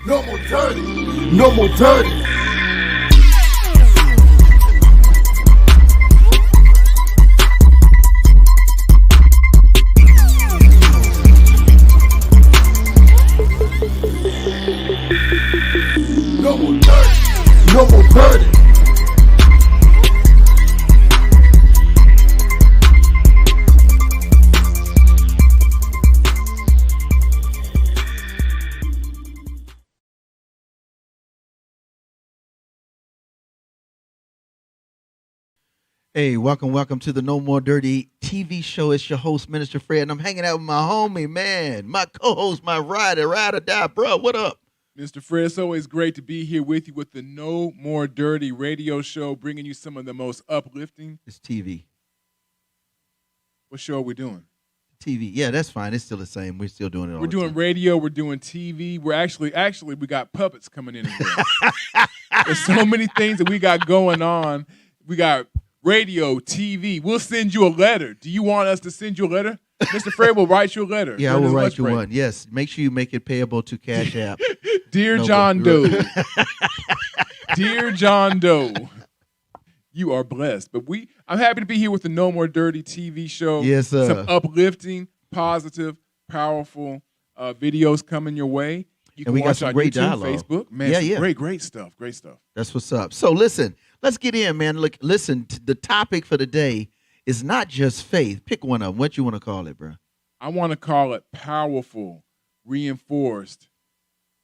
No more dirty. No more dirty. No more dirty. No more dirty. Hey, welcome to the No More Dirty TV show. It's your host, Minister Fred, and I'm hanging out with my homie, man, my co-host, my ride or die, bro. What up? Mr. Fred, it's always great to be here with you with the No More Dirty radio show, bringing you some of the most uplifting. It's TV. What show are we doing? TV. Yeah, that's fine. It's still the same. We're still doing it all We're the doing time. radio. We're doing TV. We're actually, we got puppets coming in. There's so many things that we got going on. We got radio, TV. We'll send you a letter. Do you want us to send you a letter? Mr. Fred will write you a letter. Yeah, I will write you one. Yes. Make sure you make it payable to Cash App. Dear John Doe. Dear John Doe. You are blessed. But I'm happy to be here with the No More Dirty TV show. Yes, sir. Some uplifting, positive, powerful videos coming your way. You can we watch got some on great YouTube, dialogue. Facebook. Man, great stuff. Great stuff. That's what's up. So listen, let's get in, man. Look, listen, the topic for the day is not just faith. Pick one of them. What you want to call it, bro? I want to call it powerful, reinforced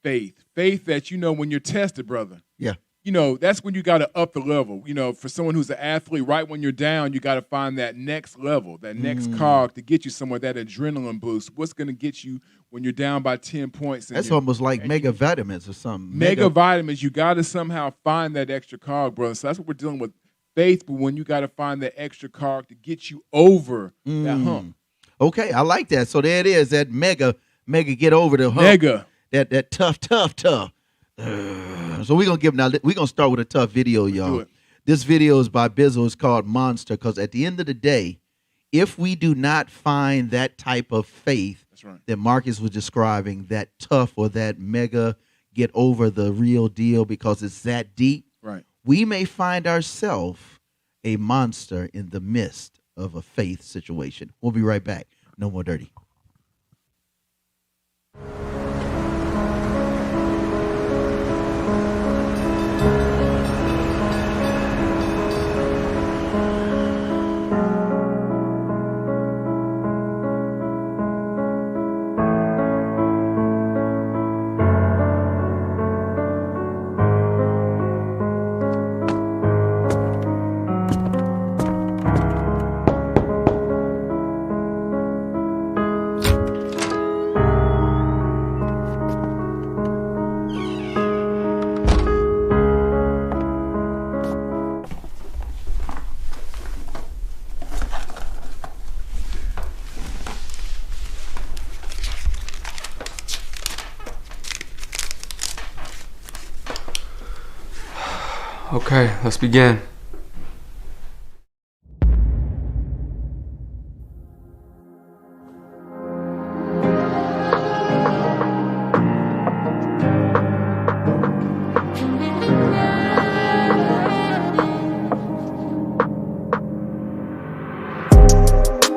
faith. Faith that, when you're tested, brother. Yeah. That's when you got to up the level. For someone who's an athlete, right when you're down, you got to find that next level, that next cog to get you somewhere, that adrenaline boost. What's going to get you when you're down by 10 points? That's almost like mega vitamins or something. Mega vitamins, you got to somehow find that extra cog, brother. So that's what we're dealing with. Faith, but when you got to find that extra cog to get you over that hump. Okay, I like that. So there it is, that mega get over the hump. Mega. That tough. So we're gonna start with a tough video, y'all. This video is by Bizzle. It's called Monster, because at the end of the day, if we do not find that type of faith that Marcus was describing, that tough or that mega get over the real deal because it's that deep, right, we may find ourselves a monster in the midst of a faith situation. We'll be right back. No More Dirty. Okay, let's begin.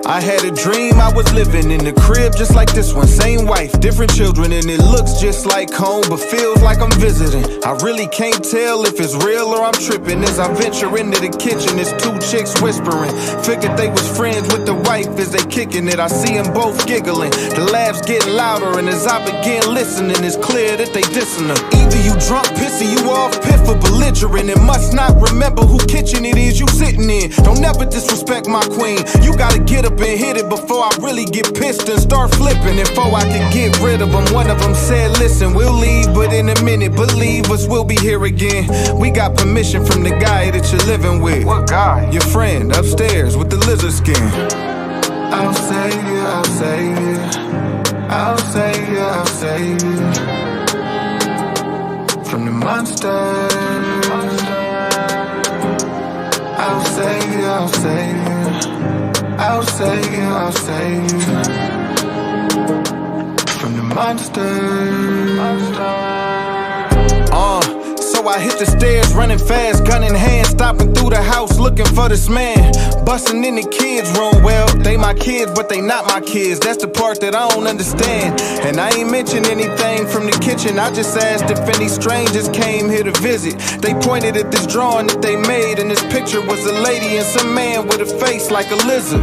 I had a dream I was living in the crib just like this one. Same wife, different children, and it looks just like home, but feels like I'm visiting. I really can't tell if it's real or I'm tripping. As I venture into the kitchen, there's two chicks whispering. Figured they was friends with the wife as they kicking it. I see them both giggling. The laughs get louder, and as I begin listening, it's clear that they dissing her. Either you drunk, pissy, you off, piff, or belligerent, and must not remember who kitchen it is you sitting in. Don't never disrespect my queen. You gotta get up and hit it before I really get pissed and start flipping. And before I can get rid of them, one of them said, listen, we'll leave, but in a minute, believe us, we'll be here again. We got permission from the guy that you're living with. What guy? Your friend upstairs with the lizard skin. I'll save you, I'll save you. I'll save you, I'll save you from the monster. I'll save you, I'll save you. I'll save you, I'll save you from the monster. I hit the stairs, running fast, gun in hand, stopping through the house, looking for this man. Busting in the kids' room, well, they my kids, but they not my kids. That's the part that I don't understand. And I ain't mentioned anything from the kitchen. I just asked if any strangers came here to visit. They pointed at this drawing that they made, and this picture was a lady and some man with a face like a lizard.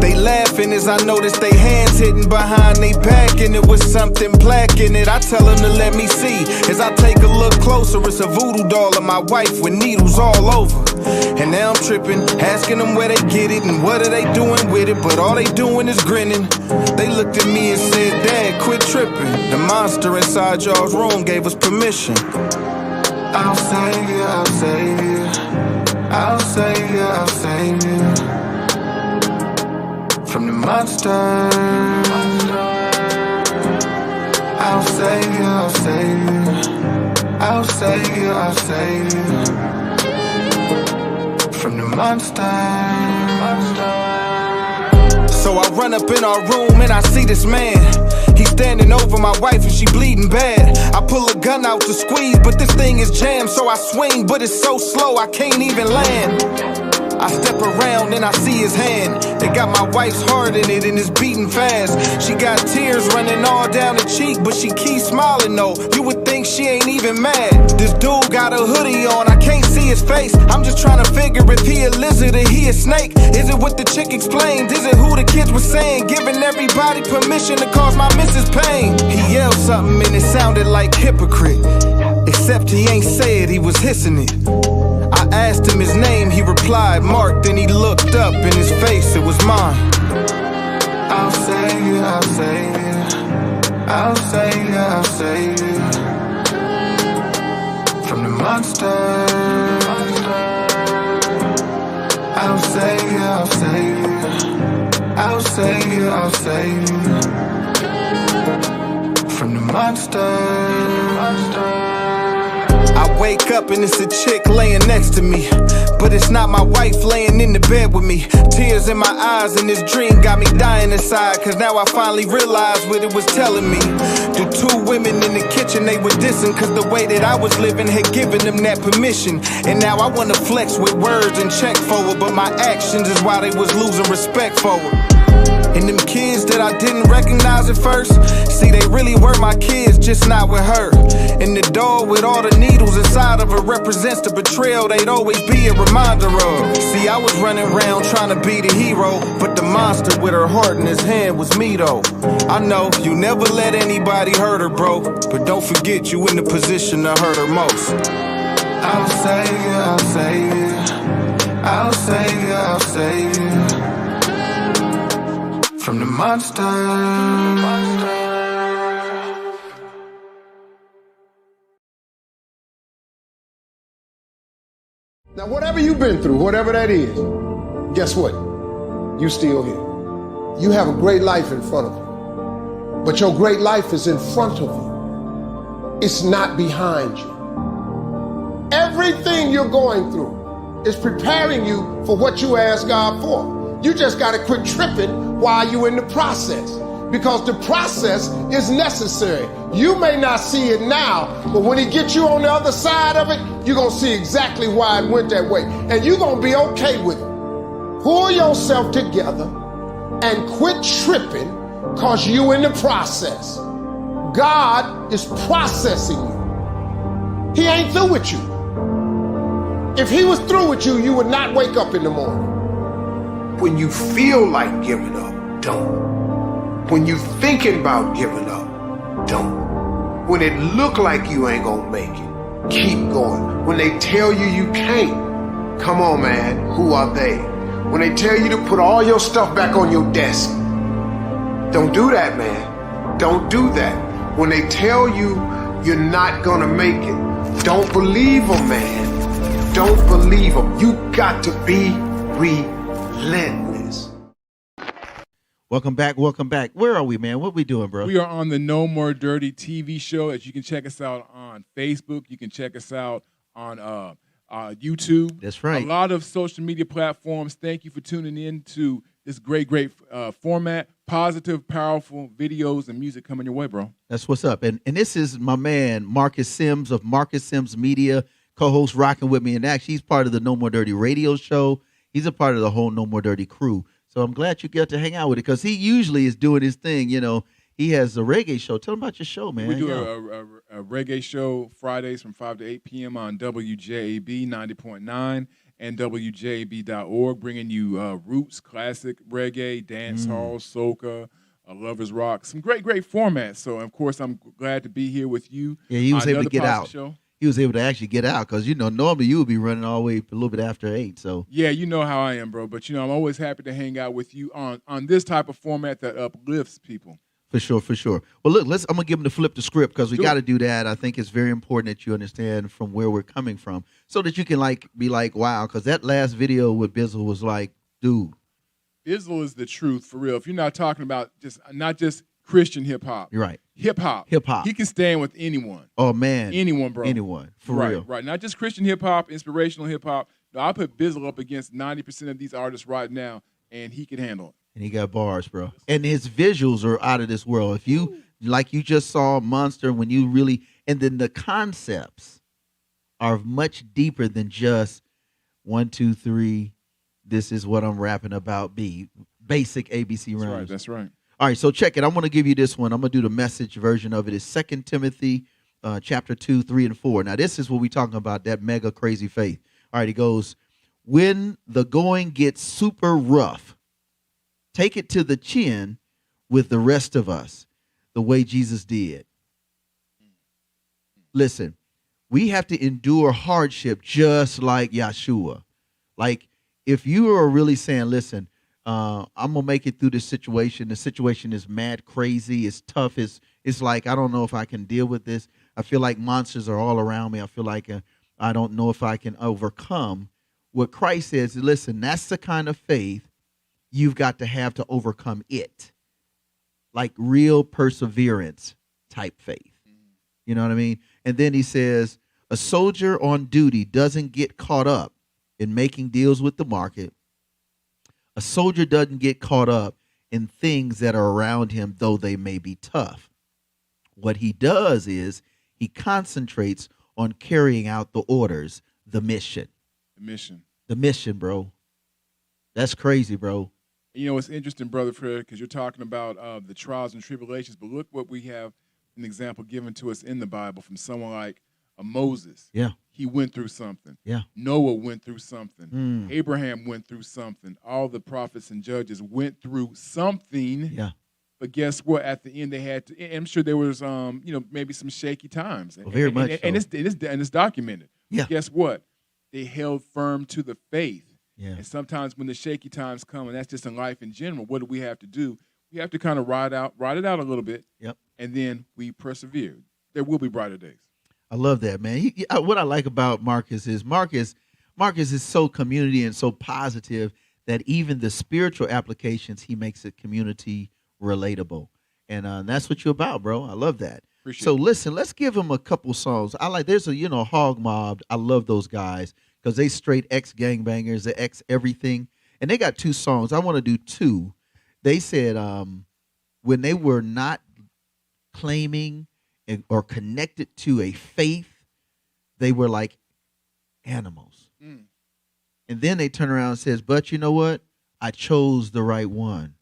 They laughing as I notice they hands hidden behind they back, and it was something black in it. I tell them to let me see. As I take a look closer, it's a voodoo doll of my wife with needles all over. And now I'm tripping, asking them where they get it and what are they doing with it, but all they doing is grinning. They looked at me and said, Dad, quit tripping. The monster inside y'all's room gave us permission. I'll save you, I'll save you. I'll save you, I'll save you. From the monster, I'll save you, I'll save you. I'll save you, I'll save you. From the monster. So I run up in our room and I see this man. He's standing over my wife and she bleeding bad. I pull a gun out to squeeze, but this thing is jammed. So I swing, but it's so slow I can't even land. I step around and I see his hand. It got my wife's heart in it and it's beating fast. She got tears running all down the cheek, but she keeps smiling though. You would think she ain't even mad. This dude got a hoodie on, I can't see his face. I'm just trying to figure if he a lizard or he a snake. Is it what the chick explained? Is it who the kids were saying? Giving everybody permission to cause my missus pain. He yelled something and it sounded like hypocrite. Except he ain't say it, he was hissing it. I asked him his name, he replied, Mark. Then he looked up, in his face, it was mine. I'll save you, I'll save you. I'll save you, I'll save you. From the monster. I'll save you, I'll save you. I'll save you, I'll save you. From the monster. I wake up and it's a chick laying next to me, but it's not my wife laying in the bed with me. Tears in my eyes and this dream got me dying inside, cause now I finally realized what it was telling me. The two women in the kitchen, they were dissing, cause the way that I was living had given them that permission. And now I wanna flex with words and check forward, but my actions is why they was losing respect forward. And them kids that I didn't recognize at first, see, they really were my kids, just not with her. And the doll with all the needles inside of her represents the betrayal they'd always be a reminder of. See, I was running around trying to be the hero, but the monster with her heart in his hand was me though. I know you never let anybody hurt her, bro, but don't forget you in the position to hurt her most. I'll save you, I'll save you. I'll save you, I'll save you. From the monster. Now, whatever you've been through, whatever that is, guess what? You still here. You have a great life in front of you. But your great life is in front of you. It's not behind you. Everything you're going through is preparing you for what you asked God for. You just got to quit tripping while you're in the process, because the process is necessary. You may not see it now, but when he gets you on the other side of it, you're going to see exactly why it went that way. And you're going to be okay with it. Pull yourself together and quit tripping, because you in the process. God is processing you. He ain't through with you. If he was through with you, you would not wake up in the morning. When you feel like giving up, don't. When you thinking about giving up, don't. When it look like you ain't gonna make it, keep going. When they tell you you can't, come on, man, who are they? When they tell you to put all your stuff back on your desk, don't do that, man. Don't do that. When they tell you you're not gonna make it, don't believe them, man. Don't believe them. You got to be relentless. Welcome back. Welcome back. Where are we, man? What we doing, bro? We are on the No More Dirty TV show. As you can check us out on Facebook. You can check us out on YouTube. That's right. A lot of social media platforms. Thank you for tuning in to this great format. Positive, powerful videos and music coming your way, bro. That's what's up. And this is my man, Marcus Sims of Marcus Sims Media, co-host rocking with me, and actually he's part of the No More Dirty radio show. He's a part of the whole No More Dirty crew. So I'm glad you get to hang out with it because he usually is doing his thing. You know, he has a reggae show. Tell him about your show, man. We do a reggae show Fridays from 5 to 8 p.m. on WJAB 90.9 and WJAB.org, bringing you roots, classic reggae, dance hall, soca, lovers rock, some great formats. So, of course, I'm glad to be here with you. Yeah, he was able to get out. Show. He was able to actually get out because, you know, normally you would be running all the way a little bit after 8. So yeah, you know how I am, bro. But, you know, I'm always happy to hang out with you on this type of format that uplifts people. For sure. Well, look, I'm going to give him to flip the script because we got to do that. I think it's very important that you understand from where we're coming from so that you can, be like, wow, because that last video with Bizzle was like, dude. Bizzle is the truth, for real. If you're not talking about not just Christian hip-hop. You're right. Hip-hop. He can stand with anyone. Oh, man. Anyone, bro. Anyone. For real. Right. Not just Christian hip-hop, inspirational hip-hop. No, I put Bizzle up against 90% of these artists right now, and he can handle it. And he got bars, bro. And his visuals are out of this world. If you, like you just saw Monster, when you really, and then the concepts are much deeper than just 1, 2, 3, this is what I'm rapping about, basic ABC rhymes. That's right. All right, so check it. I'm going to give you this one. I'm going to do the message version of it. It's 2 Timothy chapter 2, 3, and 4. Now, this is what we're talking about, that mega crazy faith. All right, it goes, when the going gets super rough, take it to the chin with the rest of us, the way Jesus did. Listen, we have to endure hardship just like Yeshua. Like, if you are really saying, listen, I'm going to make it through this situation. The situation is mad crazy. It's tough. It's like, I don't know if I can deal with this. I feel like monsters are all around me. I feel like I don't know if I can overcome. What Christ says, listen, that's the kind of faith you've got to have to overcome it. Like real perseverance type faith. You know what I mean? And then he says, a soldier on duty doesn't get caught up in making deals with the market. A soldier doesn't get caught up in things that are around him, though they may be tough. What he does is he concentrates on carrying out the orders, the mission. The mission, bro. That's crazy, bro. You know, it's interesting, Brother Fred, because you're talking about the trials and tribulations, but look what we have an example given to us in the Bible from someone like Moses. Yeah. He went through something. Yeah. Noah went through something. Abraham went through something. All the prophets and judges went through something. Yeah. But guess what? At the end, they had to. And I'm sure there was, maybe some shaky times. Well, very much so. And it's documented. Yeah. But guess what? They held firm to the faith. Yeah. And sometimes when the shaky times come, and that's just in life in general, what do we have to do? We have to kind of ride it out a little bit. Yep. And then we persevere. There will be brighter days. I love that, man. What I like about Marcus is Marcus is so community and so positive that even the spiritual applications, he makes it community relatable. And that's what you're about, bro. I love that. Appreciate it. Listen, let's give him a couple songs. There's a, Hog Mob. I love those guys because they straight ex-gangbangers, they ex-everything. And they got 2 songs. I want to do 2. They said when they were not claiming or connected to a faith, they were like animals. And then they turn around and says, but you know what? I chose the right one.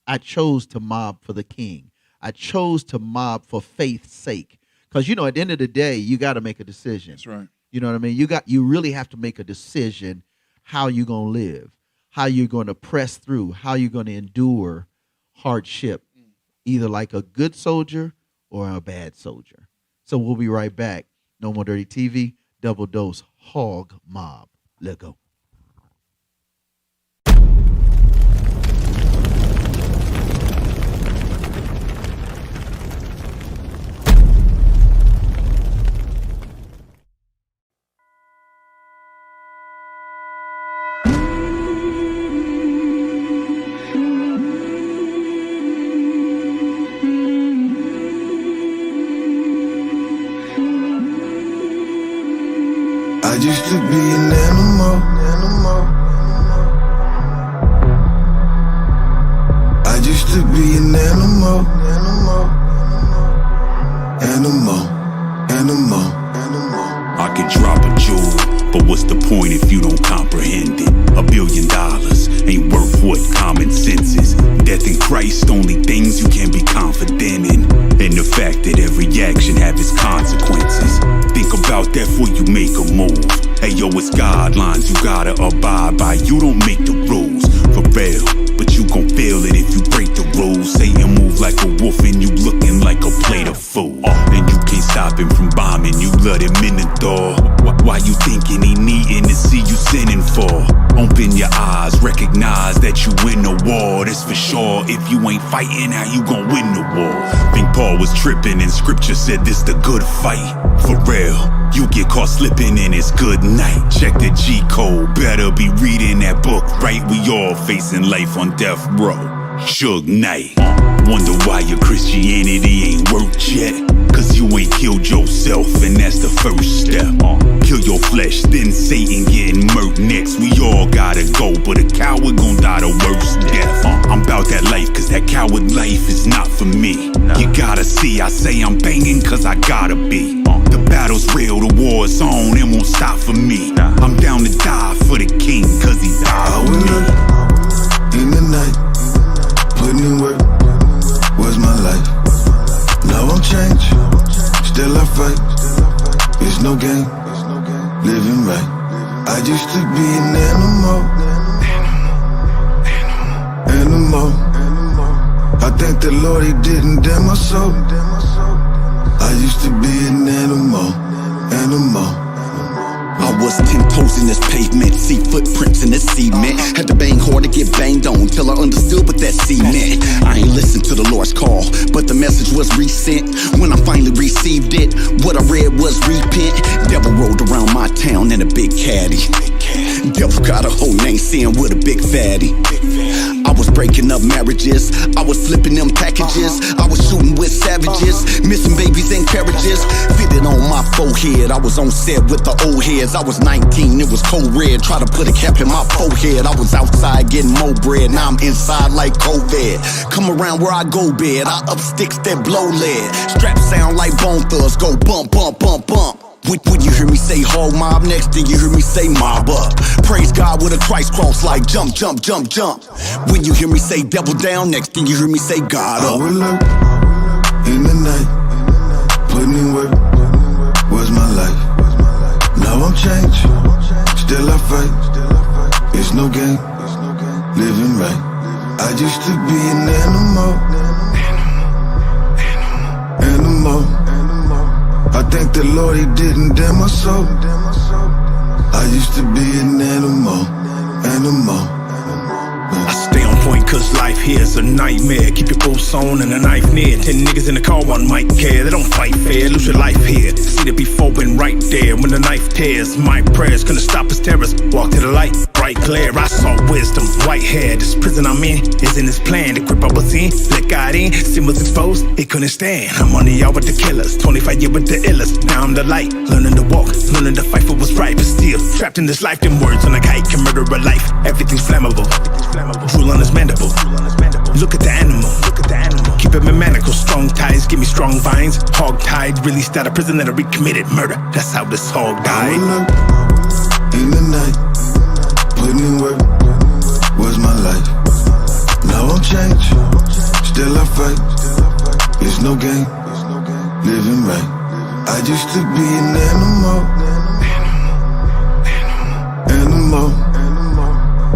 I chose to mob for the king. I chose to mob for faith's sake. Because, at the end of the day, you got to make a decision. That's right. You know what I mean? You really have to make a decision how you're going to live, how you're going to press through, how you're going to endure hardship, either like a good soldier or a bad soldier. So we'll be right back. No More Dirty TV, Double Dose, Hog Mob. Let's go. I used to be an animal. I used to be an animal. I can drop a jewel, but what's the point if you don't comprehend it? $1 billion ain't worth what common sense is. Death in Christ, only things you can be confident in. And the fact that every action have its consequences. Think about that before you make a move. Hey yo, it's guidelines you gotta abide by. You don't make the rules, for real, but you gon' feel it if you break the rules. Satan move like a wolf and you looking like a plate of food. And you can't stop him from bombing, you let him in the door. Why you thinking he needing to see you sinning for? Open your eyes, recognize that you win the war. That's for sure. If you ain't fighting, how you gon' win the war? Think Paul was tripping and scripture said this the good fight. For real, you get caught slipping and it's good night. Check the G code, better be reading that book, right? We all facing life on death row. Suge Knight. Wonder why your Christianity ain't worked yet. Cause you ain't killed yourself, and that's the first step. Kill your flesh, then Satan getting murked next. We all gotta go, but a coward gon' die the worst death. I'm about that life, cause that coward life is not for me. You gotta see, I say I'm banging cause I gotta be. The battle's real, the war's on, it won't stop for me. I'm down to die for the king, cause he died for me. In the night, putting in work was my life. Now I'm changed, still I fight. It's no game, living right. I used to be an animal. I thank the Lord he didn't damn my soul. I used to be an animal. I was 10 toes in this pavement, see footprints in this cement. Had to bang hard to get banged on till I understood what that cement. I ain't listened to the Lord's call, but the message was resent. When I finally received it, what I read was repent. Devil rolled around my town in a big caddy. Devil got a whole name saying with a big fatty. I was breaking up marriages, I was flipping them packages, I was shooting with savages, missing babies and carriages. Fitted on my forehead, I was on set with the old heads. I was 19, it was cold red, try to put a cap in my forehead. I was outside getting more bread, now I'm inside like COVID. Come around where I go bed, I up sticks that blow lead. Straps sound like Bone Thugs, go bump, bump, bump, bump. When you hear me say hog mob, next thing you hear me say mob up. Praise God with a Christ cross like jump, jump, jump, jump. When you hear me say devil down, next thing you hear me say God up. I will look in the night, putting in work was my life. Now I'm changed, still I fight. It's no game, living right. I used to be an animal. I thank the Lord he didn't damn my soul. I used to be an animal. I stay on point cause life here's a nightmare. Keep your boots on and a knife near. 10 niggas in the car, one might care. They don't fight fair, lose your life here. See the before and right there when the knife tears. My prayers couldn't stop his terrors. Walk to the light, bright glare. I saw wisdom, white hair. This prison I'm in is in his plan. The grip I was in, let God in. Sin was exposed, it couldn't stand. I'm on the yard with the killers, 25 years with the illest. Now I'm the light, learning to walk, learning to fight for what's right. But still, trapped in this life, them words on a kite can murder a life. Everything's flammable, drool on his mandible. Look at the animal, keep him in manacles, strong ties, give me strong vines. Hog tied, released out of prison and I recommitted murder. That's how this hog died. I will look in the night, putting in work was my life. Now I'm changed, still I fight. It's no game, living right. I used to be an animal.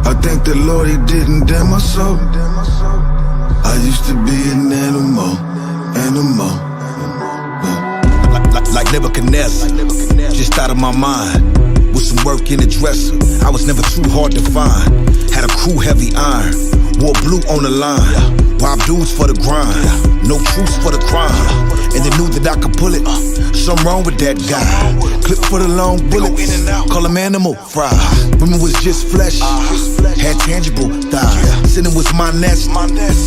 I thank the Lord he didn't damn my soul. I used to be an animal. Like Nebuchadnezzar, just out of my mind. With some work in the dresser, I was never too hard to find. Had a crew heavy iron, wore blue on the line. Rob dudes for the grind, no truce for the crime. And they knew that I could pull it, something wrong with that guy. Clip for the long bullets, call him animal fry. Women was just flesh, had tangible thighs. Sinning was my nest,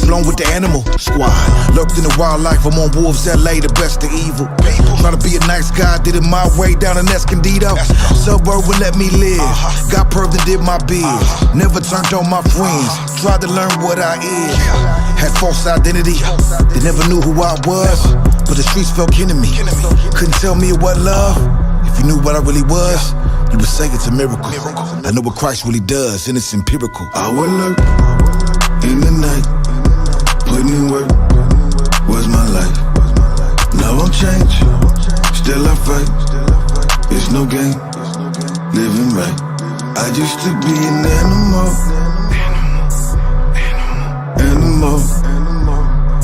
blown with the animal squad. Lurked in the wildlife, I'm on Wolves LA, the best of evil. Trying to be a nice guy, did it my way down in Escondido. Suburb would let me live, got perved and did my bid. Never turned on my friends, tried to learn what I is. Had false identity, they never knew who I was. But the streets felt kin to me, couldn't tell me what love. If you knew what I really was, you would say it's a miracle. I know what Christ really does, and it's empirical. I would lurk in the night, putting in work was my life. Now I'm changed, still I fight. It's no game, living right. I used to be an animal.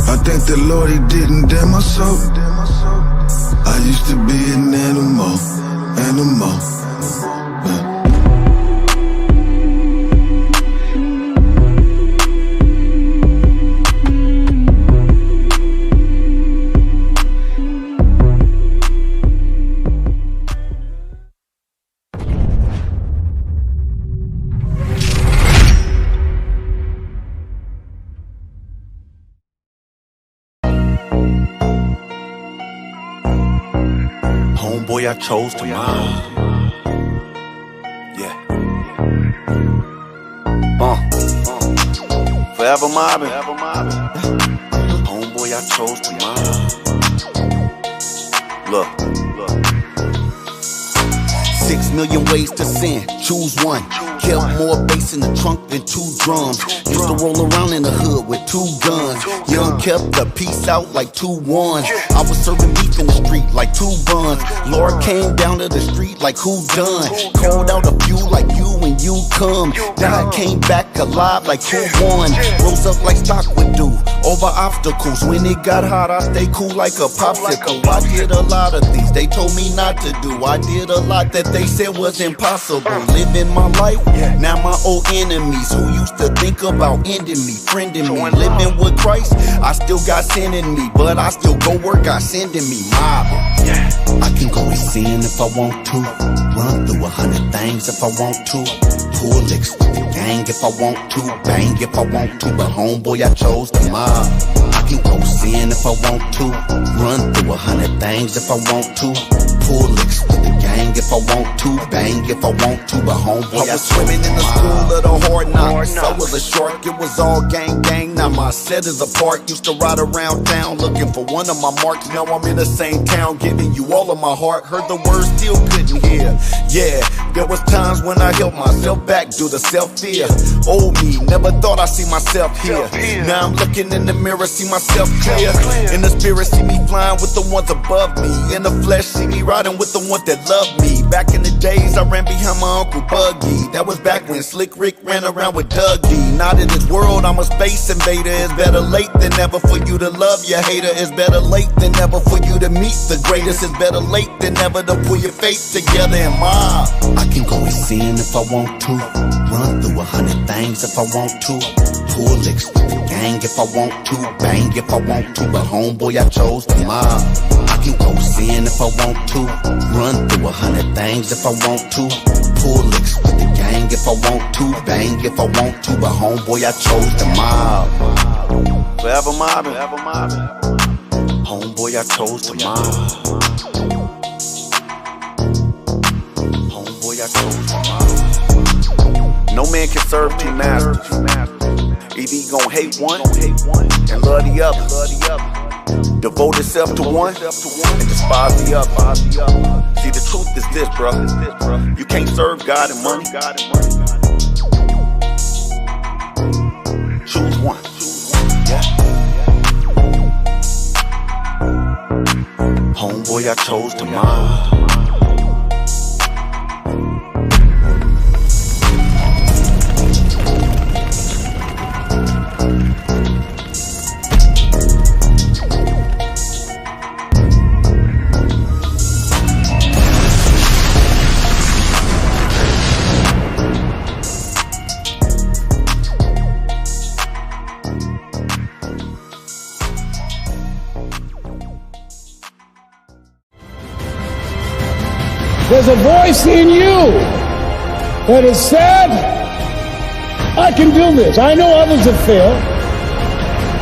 I thank the Lord he didn't damn my soul. I used to be an animal. Homeboy, I chose to mob. Yeah. Forever mobbing. Homeboy, I chose to mob. Look. 6 million ways to sin, choose one. Kept more bass in the trunk than 2 drums. Used to roll around in the hood with 2 guns. Young kept the peace out like 2 ones. I was serving beef in the street like 2 buns. Lord came down to the street like who done. Called out a few like you when you come. Died, came back alive like who won. Rose up like stock would do over obstacles. When it got hot, I stay cool like a popsicle. I did a lot of things they told me not to do. I did a lot that they said was impossible. Living my life, now my old enemies who used to think about ending me, friending me. Living with Christ, I still got sin in me, but I still go work, God sending me mobbing. I can go and sin if I want to, run through 100 things if I want to, pull licks with the gang if I want to, bang if I want to, but homeboy I chose the mob. I can go sin if I want to, run through 100 things if I want to, pull licks with the gang if I want to, bang if I want to, but homeboy I was swimming in the school of the hard knocks. I was a shark, it was all gang. Now my set is apart. Used to ride around town looking for one of my marks. Now I'm in the same town, giving you all of my heart. Heard the words, still couldn't hear. Yeah, there was times when I held myself back due to self-fear. Old me, never thought I'd see myself here. Now I'm looking in the mirror, see myself clear. In the spirit, see me flying with the ones above me. In the flesh, see me riding with the ones that love me. Back in the days, I ran behind my Uncle Buggy. That was back when Slick Rick ran around with Dougie. Not in this world, I'm a space invader. It's better late than never for you to love your hater. It's better late than never for you to meet the greatest. It's better late than never to pull your face together and mob. I can go and sin if I want to, run through 100 things if I want to, pull licks with the gang if I want to, bang if I want to, but homeboy I chose the mob. I can go sin if I want to, run through 100 things if I want to, pull licks with the gang if I want to, bang if I want to, but homeboy I chose the mob. Forever mobbing, homeboy I chose the mob. Homeboy I chose the mob. No man can serve 2 masters. Either he gon' hate one and love the other. Devote himself to one and despise the other. See, the truth is this, bro. You can't serve God and money. Choose one. Yeah. Homeboy, I chose to mob. There's a voice in you that has said, I can do this. I know others have failed.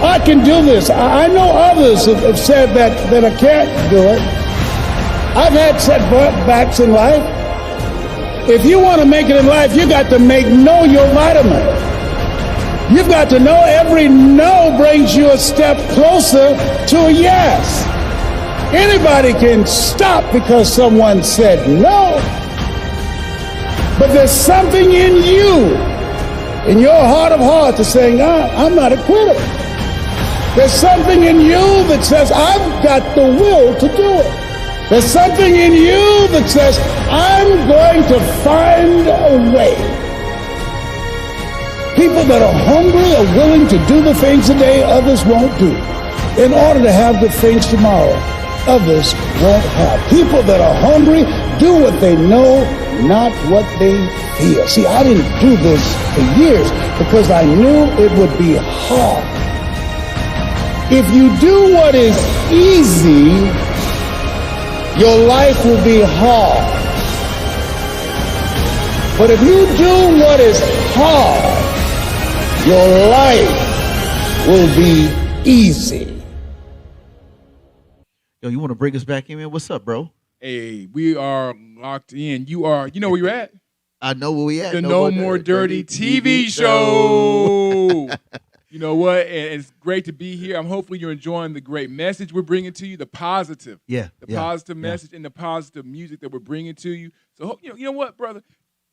I can do this. I know others have said that I can't do it. I've had setbacks in life. If you want to make it in life, you got to know your vitamin. You've got to know every no brings you a step closer to a yes. Anybody can stop because someone said no. But there's something in you, in your heart of hearts, that's saying, I'm not a quitter. There's something in you that says, I've got the will to do it. There's something in you that says, I'm going to find a way. People that are hungry are willing to do the things today others won't do in order to have the things tomorrow others won't have. People that are hungry do what they know, not what they feel. See, I didn't do this for years because I knew it would be hard. If you do what is easy, your life will be hard. But if you do what is hard, your life will be easy. Yo, you want to bring us back in, man? What's up, bro? Hey, we are locked in. You know where you're at? I know where we at. The No More Dirty TV show. You know what? And it's great to be here. Hopefully you're enjoying the great message we're bringing to you, the positive. Positive message and the positive music that we're bringing to you. So, you know what, brother?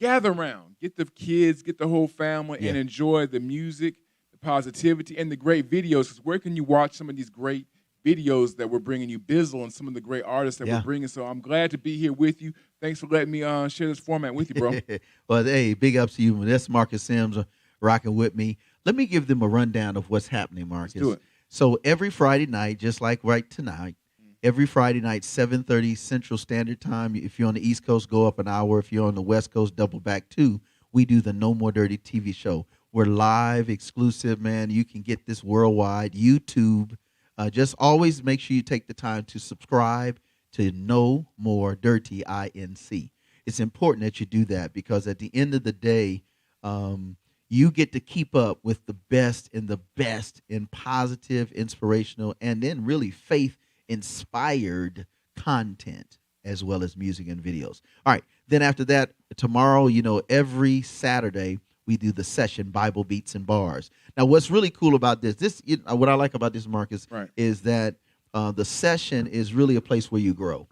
Gather around. Get the kids, get the whole family, and enjoy the music, the positivity, and the great videos. Because where can you watch some of these great videos that we're bringing you, Bizzle and some of the great artists that we're bringing. So I'm glad to be here with you. Thanks for letting me share this format with you, bro. Well, hey, big ups to you. That's Marcus Sims rocking with me. Let me give them a rundown of what's happening, Marcus. Let's do it. So every Friday night, just like right tonight, every Friday night, 7:30 Central Standard Time. If you're on the East Coast, go up an hour. If you're on the West Coast, double back 2. We do the No More Dirty TV show. We're live, exclusive, man. You can get this worldwide, YouTube. Just always make sure you take the time to subscribe to No More Dirty INC. It's important that you do that because at the end of the day, you get to keep up with the best in positive, inspirational, and then really faith-inspired content as well as music and videos. All right. Then after that, tomorrow, every Saturday, we do the session Bible Beats and Bars. Now, what's really cool about this, what I like about this, Marcus, is that the session is really a place where you grow.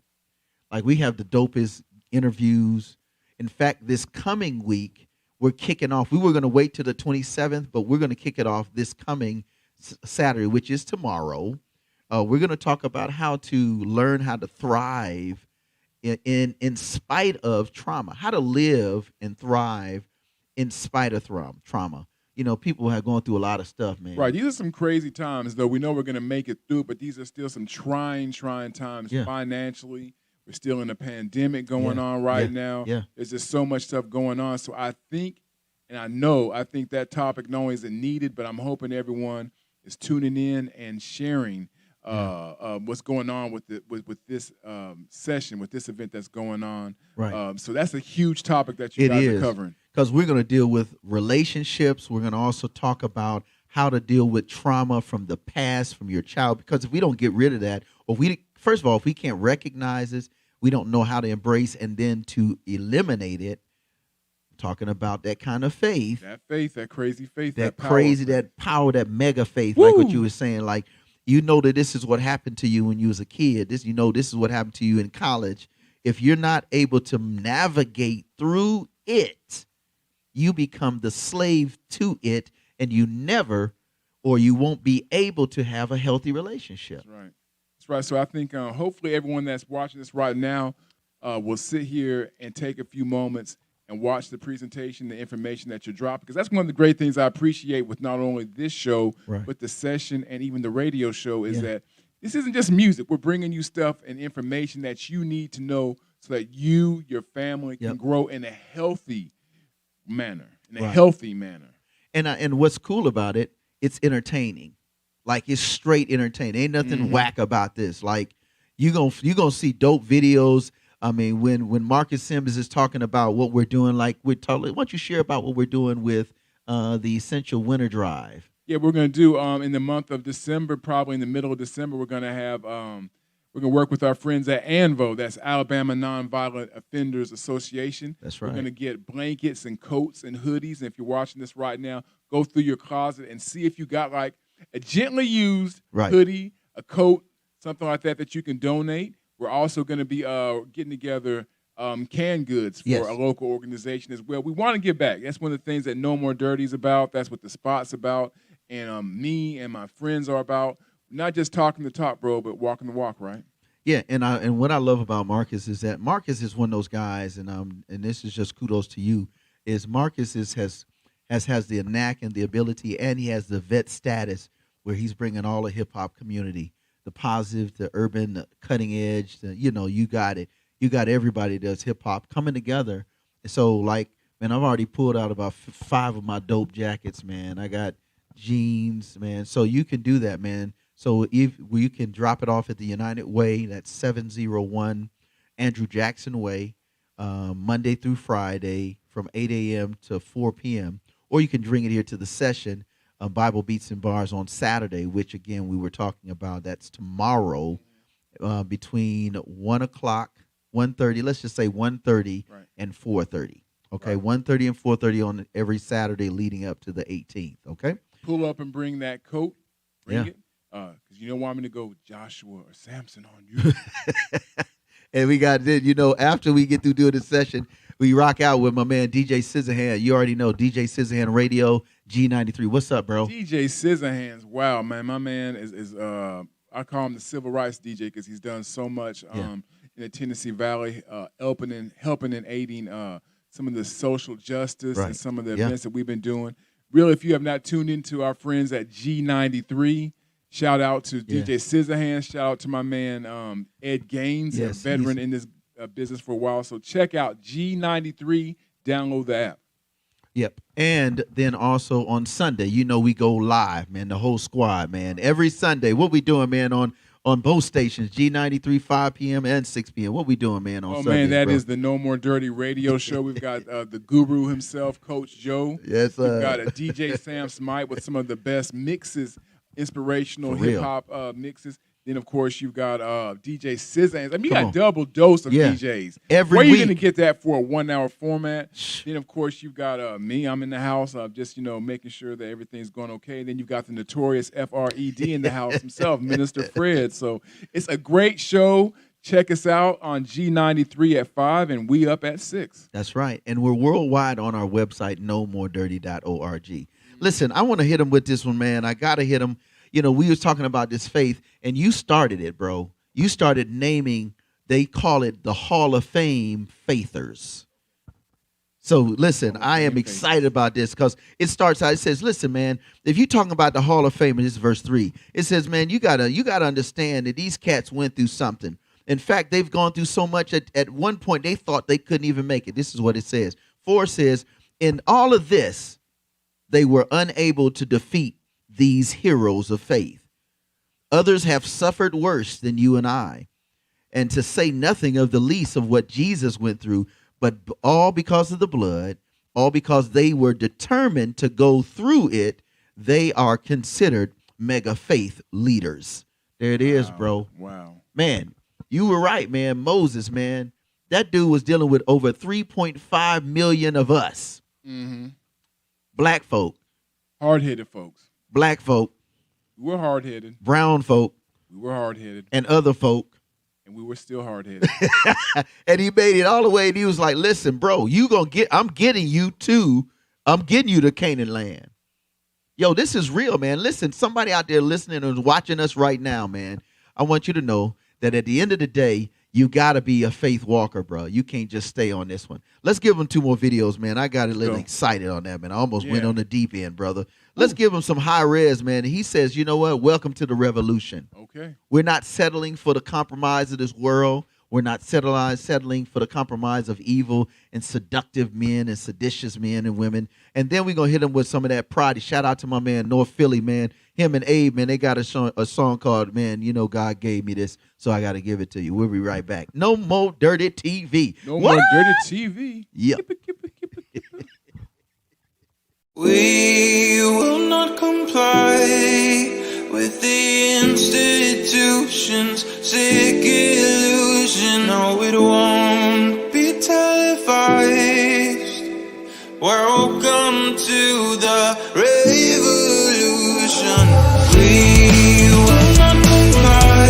Like we have the dopest interviews. In fact, this coming week, we're kicking off. We were going to wait till the 27th, but we're going to kick it off this coming Saturday, which is tomorrow. We're going to talk about how to learn how to thrive in spite of trauma, how to live and thrive in spite of trauma. People have gone through a lot of stuff, man. Right. These are some crazy times, though. We know we're going to make it through, but these are still some trying times financially. We're still in a pandemic going on right now. Yeah. There's just so much stuff going on. So I think, and I think that topic not only is it needed, but I'm hoping everyone is tuning in and sharing what's going on with this session, with this event that's going on. Right. So that's a huge topic that you guys are covering. Because we're going to deal with relationships. We're going to also talk about how to deal with trauma from the past, from your child. Because if we don't get rid of that, first of all, if we can't recognize this, we don't know how to embrace and then to eliminate it. Talking about that kind of faith. That faith, that crazy faith. That power, that mega faith, like what you were saying. Like, that this is what happened to you when you was a kid. This is what happened to you in college. If you're not able to navigate through it, you become the slave to it, and you won't be able to have a healthy relationship. That's right. That's right. So I think hopefully everyone that's watching this right now will sit here and take a few moments and watch the presentation, the information that you drop, because that's one of the great things I appreciate with not only this show, but the session and even the radio show is that this isn't just music. We're bringing you stuff and information that you need to know so that you, your family, can grow in a healthy manner, And what's cool about it, it's entertaining. Like, it's straight entertaining. Ain't nothing whack about this. Like, you're gonna see dope videos. I mean, when Marcus Sims is talking about what we're doing, like why don't you share about what we're doing with the Essential Winter Drive? Yeah, we're going to do in the month of December, probably in the middle of December, we're going to have we're going to work with our friends at ANVO, that's Alabama Nonviolent Offenders Association. That's right. We're going to get blankets and coats and hoodies. And if you're watching this right now, go through your closet and see if you got like a gently used hoodie, a coat, something like that you can donate. We're also going to be getting together canned goods for a local organization as well. We want to give back. That's one of the things that No More Dirty is about. That's what the spot's about. And me and my friends are about. Not just talking the talk, bro, but walking the walk, right? Yeah, and what I love about Marcus is that Marcus is one of those guys, and this is just kudos to you, is Marcus has the knack and the ability, and he has the vet status where he's bringing all the hip-hop community, the positive, the urban, the cutting edge, you got it. You got everybody that does hip-hop coming together. So, like, man, I've already pulled out about 5 of my dope jackets, man. I got jeans, man. So you can do that, man. So if you can drop it off at the United Way, that's 701 Andrew Jackson Way, Monday through Friday from 8 a.m. to 4 p.m. Or you can bring it here to the session, Bible Beats and Bars on Saturday, which, again, we were talking about. That's tomorrow between 1 o'clock, 1:30, let's just say 1:30 and 4:30. Okay, 1:30 and 4:30 on every Saturday leading up to the 18th, okay? Pull up and bring that coat. Bring it. Because you don't want me to go Joshua or Samson on you. And we got, after we get through doing the session, we rock out with my man DJ Scissorhand. You already know DJ Scissorhand Radio, G93. What's up, bro? DJ Scissorhands. Wow, man. My man is I call him the civil rights DJ because he's done so much in the Tennessee Valley, helping and aiding some of the social justice and some of the events that we've been doing. Really, if you have not tuned into our friends at G93, shout out to DJ Scissorhands. Shout out to my man Ed Gaines, a veteran in this business for a while. So check out G93. Download the app. Yep. And then also on Sunday, we go live, man, the whole squad, man. Every Sunday, what we doing, man, on both stations, G93, 5 p.m. and 6 p.m. What we doing, man, on Sunday? Oh, man, that is the No More Dirty radio show. We've got the guru himself, Coach Joe. Yes, sir. We've got a DJ Sam Smite with some of the best mixes, inspirational hip-hop mixes. Then, of course, you've got DJ Scissorhands. I mean, you got a double dose of DJs. Every week. Where are you going to get that for a 1-hour format? Then, of course, you've got me. I'm in the house, just, making sure that everything's going okay. Then you've got the notorious FRED in the house himself, Minister Fred. So it's a great show. Check us out on G93 at 5 and we up at 6. That's right. And we're worldwide on our website, NoMoreDirty.org. Listen, I want to hit him with this one, man. I got to hit him. We was talking about this faith, and you started it, bro. You started naming, they call it the Hall of Fame faithers. So listen, I am excited about this because it starts out, it says, listen, man, if you're talking about the Hall of Fame, and this is verse 3, it says, man, you gotta understand that these cats went through something. In fact, they've gone through so much at one point they thought they couldn't even make it. This is what it says. 4 says, in all of this, they were unable to defeat these heroes of faith. Others have suffered worse than you and I, and to say nothing of the least of what Jesus went through, but all because of the blood, all because they were determined to go through it, they are considered mega faith leaders. There it is, bro. Wow. Man, you were right, man. Moses, man. That dude was dealing with over 3.5 million of us. Mm-hmm. Black folk. Hard-headed folks. Black folk. We were hard-headed. Brown folk. We were hard-headed. And other folk. And we were still hard-headed. And he made it all the way, and he was like, listen, bro, I'm getting you to Canaan land. Yo, this is real, man. Listen, somebody out there listening and watching us right now, man, I want you to know that at the end of the day, you got to be a faith walker, bro. You can't just stay on this one. Let's give them 2 more videos, man. I got a little excited on that, man. I almost went on the deep end, brother. Let's give him some high res, man. He says, you know what? Welcome to the revolution. Okay. We're not settling for the compromise of this world. We're not settling for the compromise of evil and seductive men and seditious men and women. And then we're going to hit them with some of that pride. Shout out to my man, North Philly, man. Him and Abe, man, they got a song called, man, God gave me this, so I got to give it to you. We'll be right back. No More Dirty TV. No More Dirty TV. Yep. We will not comply with the institution's sick illusion. No, it won't be televised. Welcome to the revolution. We will not comply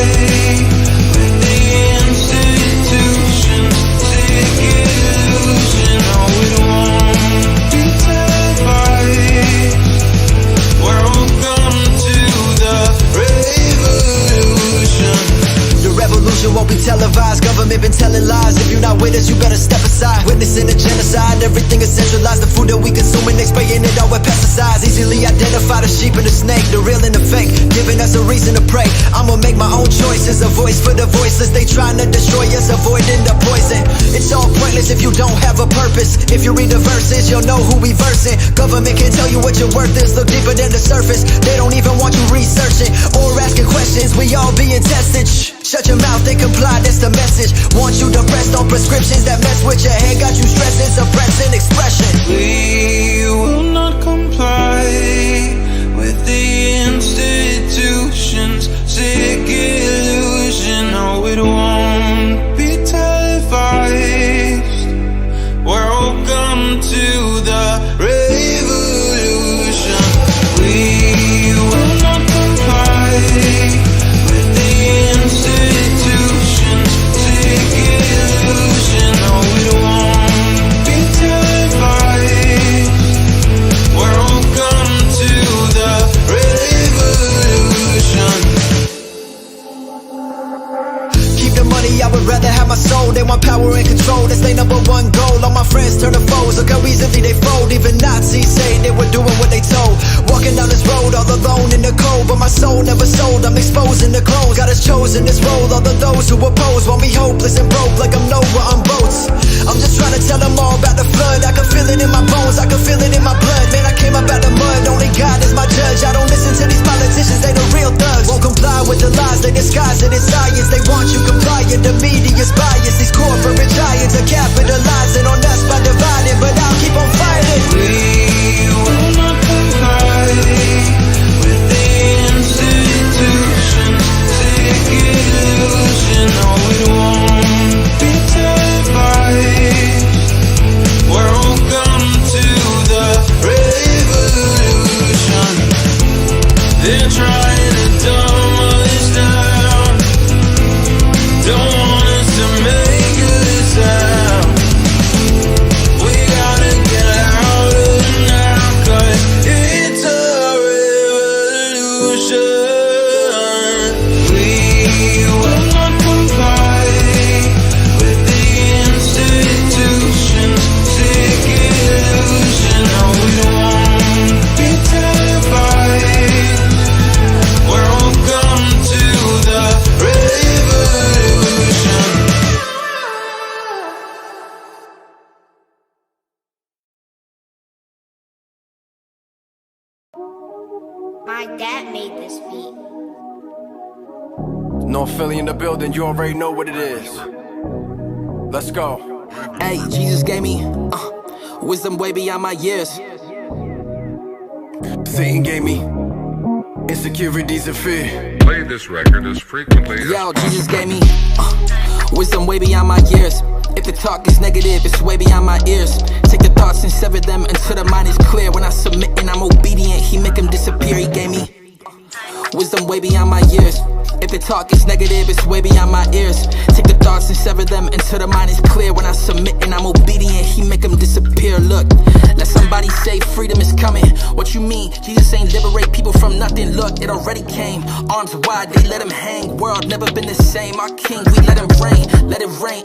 step aside. Witnessing a genocide, everything is centralized. The food that we consuming, they spraying it all with pesticides. Easily identify the sheep and the snake, the real and the fake, giving us a reason to pray. I'ma make my own choices, a voice for the voiceless. They trying to destroy us, avoiding the poison. It's all pointless if you don't have a purpose. If you read the verses, you'll know who we versing. Government can tell you what your worth is, look deeper than the surface. They don't even want you researching or asking questions. We all being tested. Shh. Shut your mouth and comply, that's the message. Want you depressed on prescriptions that mess with your head, got you stressing, suppressing expression. We will not comply with the institution's sick illusion. No, it won't be televised. Welcome to the revolution. We will not comply with the institution's sick illusion. No, it won't be televised. Welcome to the revolution. Keep the money, I would rather have my soul. They want power and control, that's their number one goal. All my friends turn to foes, look how easily they fold. Even Nazis say they were doing what they told. Walking down this road all alone in the cold, but my soul never sold. I'm exposing the clones, God has chosen this role. All of those who oppose want me hopeless and broke, like I'm Noah on boats. I'm just trying to tell them all about the flood. I can feel it in my bones, I can feel it in my blood. Man, I came up out the mud, only God is my judge. I don't listen to these politicians, they the real thugs. Won't comply with the lies, they disguise it as science. They want you compliant, the media's bias. These corporate giants are capitalizing on us by dividing, but I'll keep on fighting. We will not comply with the institution's sick illusion. No, it won't be televised. Welcome to the revolution. They're trying to dumb us down, don't want us to make a sound. We gotta get out of now, 'cause it's a revolution. We will not comply with the institution's sick illusion. No, we won't be televised. Welcome to the revolution. My dad made this beat. No Philly in the building, you already know what it is. Let's go. Hey, Jesus gave me wisdom way beyond my years. Satan gave me insecurities and fear. Play this record as frequently as Yo, Jesus gave me wisdom way beyond my years. If the talk is negative, it's way beyond my ears. Take the thoughts and sever them until the mind is clear. When I submit and I'm obedient, he make them disappear. He gave me wisdom way beyond my years. If the talk is negative, it's way beyond my ears. Take the thoughts and sever them until the mind is clear. When I submit and I'm obedient, he make them disappear. Look, let somebody say freedom is coming. What you mean? Jesus ain't liberate people from nothing. Look, it already came. Arms wide, they let him hang. World never been the same. Our king, we let him reign. Let it rain,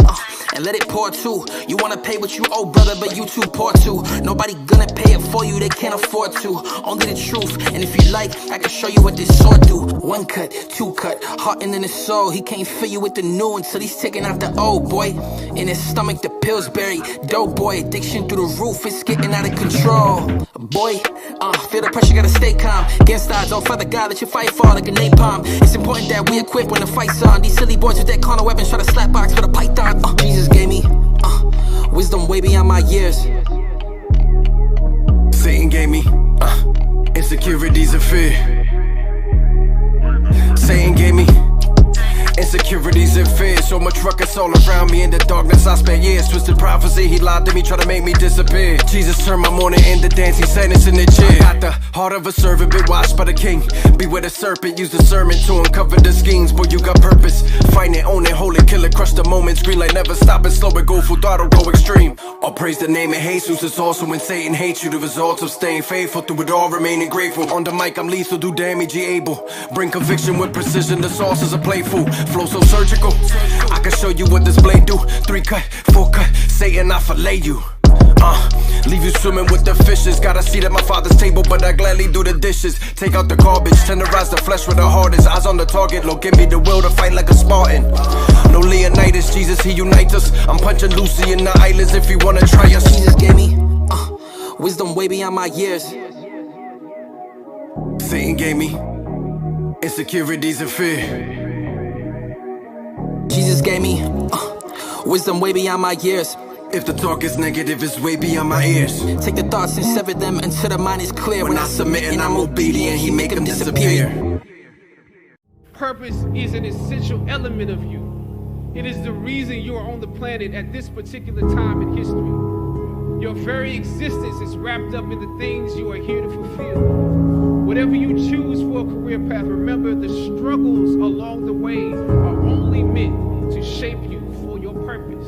and let it pour too. You wanna pay what you owe, brother, but you too poor too. Nobody gonna pay it for you, they can't afford to. Only the truth, and if you like, I can show you what this sword do. One cut, two cut, heart and in his soul. He can't fill you with the new until he's taking out the old, boy. In his stomach, the Pillsbury. Dope boy, addiction through the roof, it's getting out of control. Boy, feel the pressure, gotta stay calm. Against odds, oh Father God, let your fight fall like a napalm. It's important that we equip when the fight's on. These silly boys with that carnal weapons try to slap box with a python. Jesus gave me wisdom way beyond my years. Satan gave me insecurities and fear. Satan gave me insecurities and fear. So much ruckus all around me. In the darkness I spent years. Twisted prophecy, he lied to me, try to make me disappear. Jesus turned my mourning into dancing, sadness in the chair. I got the heart of a servant, been watched by the king. Beware the serpent, use the sermon to uncover the schemes. Boy, you got purpose, find it, own it, hold it, kill it, crush the moment. Screen like never stop it, slow it, go full throttle, go extreme. I'll praise the name of Jesus. It's also when Satan hates you. The results of staying faithful through it all, remaining grateful. On the mic I'm lethal, do damage, he able. Bring conviction with precision, the sauce is a playful. flow so surgical. I can show you what this blade do. 3 cut, 4 cut, Satan, I fillet you. Leave you swimming with the fishes. Got a seat at my father's table, but I gladly do the dishes. Take out the garbage, tenderize the flesh with the hardest. Eyes on the target, Lord, give me the will to fight like a Spartan. No Leonidas, Jesus, he unites us. I'm punching Lucy in the islands if you wanna try us. Jesus gave me wisdom way beyond my years. Satan gave me insecurities and fear. Jesus gave me wisdom way beyond my years. If the talk is negative, it's way beyond my ears. Take the thoughts and sever them until the mind is clear. When I submit and I'm obedient, he make them disappear. Purpose is an essential element of you. It is the reason you are on the planet at this particular time in history. Your very existence is wrapped up in the things you are here to fulfill. Whatever you choose for a career path, remember the struggles along the way are only meant to shape you for your purpose.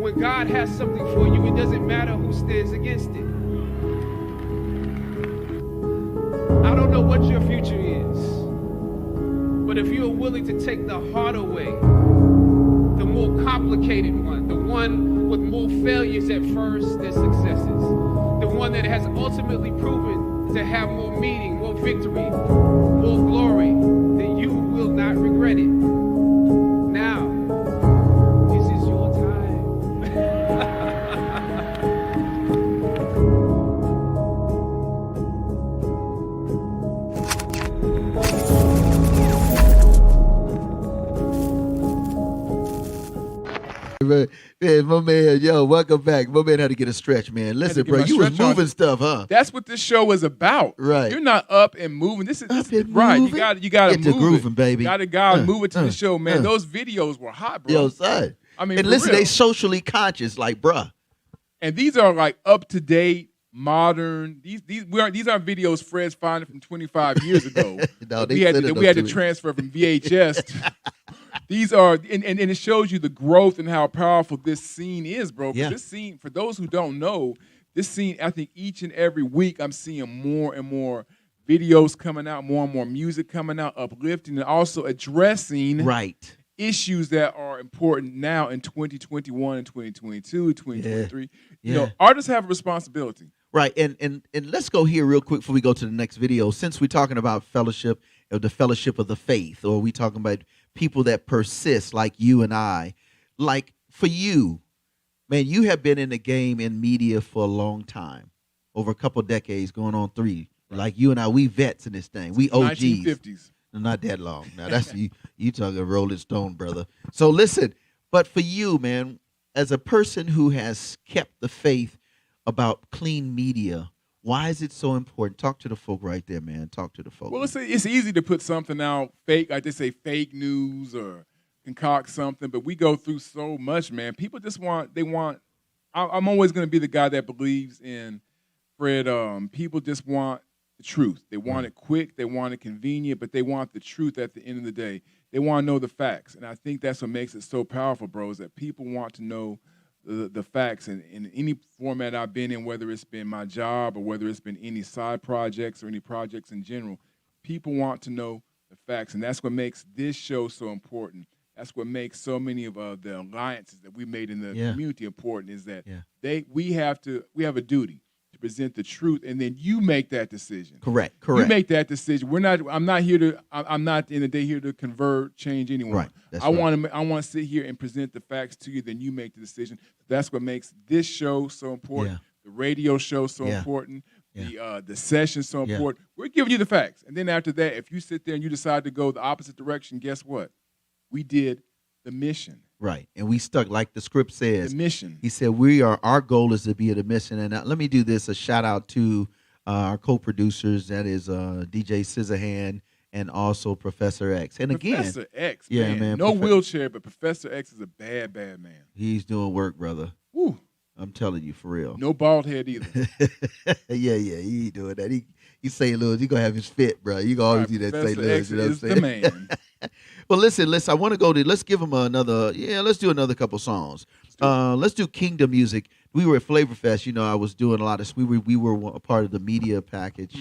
When God has something for you, it doesn't matter who stands against it. I don't know what your future is, but if you're willing to take the harder way, the more complicated one, the one with more failures at first than successes, the one that has ultimately proven to have more meaning, more victory, more glory, then you will not regret it. Now, this is your time. Man, my man, yo, welcome back. My man had to get a stretch, man. Listen, bro, you was moving stuff, huh? That's what this show is about. Right. You're not up and moving. This is right. moving? You got to Get to move grooving, it. baby. You got to move it to the show, man. Those videos were hot, bro. Yo, son. I mean, and for listen, real. they socially conscious, like, bruh. And these are like up to date, modern. These aren't videos Fred's finding from 25 years ago. No, we had to transfer from VHS. These are and it shows you the growth and how powerful this scene is, bro. Yeah. This scene, for those who don't know, this scene, I think each and every week I'm seeing more and more videos coming out, more and more music coming out, uplifting and also addressing issues that are important now in 2021 and 2022, 2023. You know, artists have a responsibility. Right, and let's go here real quick before we go to the next video. Since we're talking about fellowship, of the fellowship of the faith, or we talking about people that persist like you and I, like for you, man, you have been in the game in media for a long time, over a couple decades, going on 3. Right. Like you and I, we vets in this thing. We OGs. 1950s. Not that long. Now that's you talking Rolling Stone, brother. So listen, but for you, man, as a person who has kept the faith about clean media, why is it so important? Talk to the folk right there, man. Talk to the folk. Well, it's easy to put something out fake, like they say fake news or concoct something, but we go through so much, man. People just I'm always going to be the guy that believes in, Fred, people just want the truth. They want it quick, they want it convenient, but they want the truth at the end of the day. They want to know the facts, and I think that's what makes it so powerful, bro, is that people want to know the facts. And in any format I've been in, whether it's been my job or whether it's been any side projects or any projects in general, people want to know the facts, and that's what makes this show so important. That's what makes so many of the alliances that we made in the community important, is that we have a duty to present the truth, and then you make that decision. Correct. You make that decision. I'm not here to. I'm not at the end of the day here to convert, change anyone. Right. That's I want to sit here and present the facts to you. Then you make the decision. That's what makes this show so important. Yeah. The radio show so important. The session so important. We're giving you the facts, and then after that, if you sit there and you decide to go the opposite direction, guess what? We did the mission. Right, and we stuck like the script says. The mission. He said our goal is to be at a mission. And let me do this, a shout out to our co-producers, that is DJ Scissorhand and also Professor X. And again, Professor X, man. No wheelchair, but Professor X is a bad man. He's doing work, brother. Woo. I'm telling you, for real. No bald head either. yeah, he ain't doing that. He St. Louis. He gonna have his fit, bro. You gonna always do that St. Louis. X you know what I'm is saying? the man. Well, listen. I want to go to. Let's give him another. Yeah, let's do another couple songs. Let's do Kingdom Music. We were at Flavor Fest. You know, I was doing a lot of. We were a part of the media package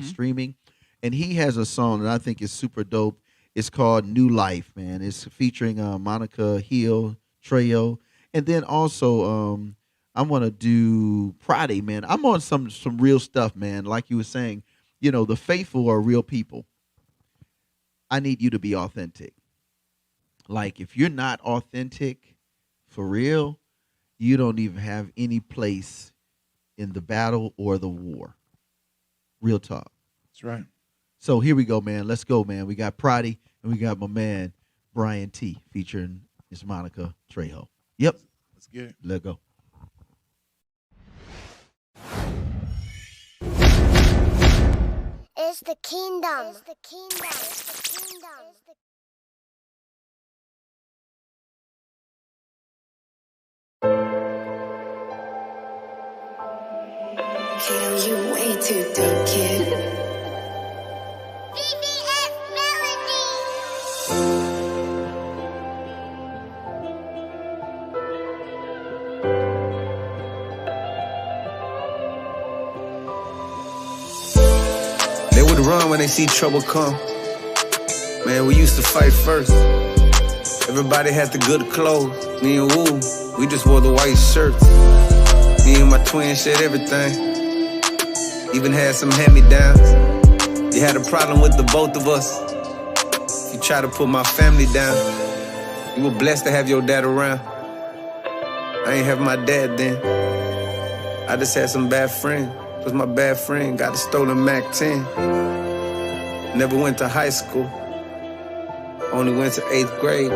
streaming, and he has a song that I think is super dope. It's called New Life, man. It's featuring Monica Hill, Trejo, and then also I want to do Friday, man. I'm on some real stuff, man. Like you were saying, you know, the faithful are real people. I need you to be authentic. Like, if you're not authentic for real, you don't even have any place in the battle or the war. Real talk. That's right. So here we go, man. Let's go, man. We got Prodigy and we got my man Brian T featuring Miss Monica Trejo. Yep. Let's get it. Let's go. It's the kingdom. It's the kingdom. It's the kingdom. Kill you way too dope, kid. BBS Melody. They would run when they see trouble come. Man, we used to fight first. Everybody had the good clothes. Me and Woo, we just wore the white shirts. Me and my twin shared everything. Even had some hand-me-downs. You had a problem with the both of us. You tried to put my family down. You were blessed to have your dad around. I ain't have my dad then. I just had some bad friends. Cause my bad friend got a stolen Mac 10. Never went to high school. Only went to 8th grade.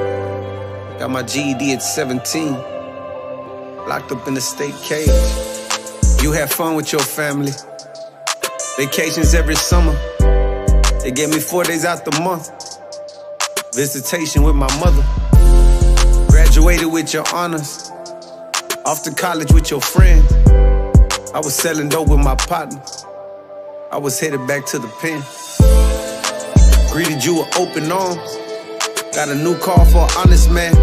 Got my GED at 17. Locked up in the state cage. You had fun with your family. Vacations every summer. They gave me 4 days out the month. Visitation with my mother. Graduated with your honors. Off to college with your friends. I was selling dope with my partners. I was headed back to the pen. Greeted you with open arms. Got a new car for an honest man.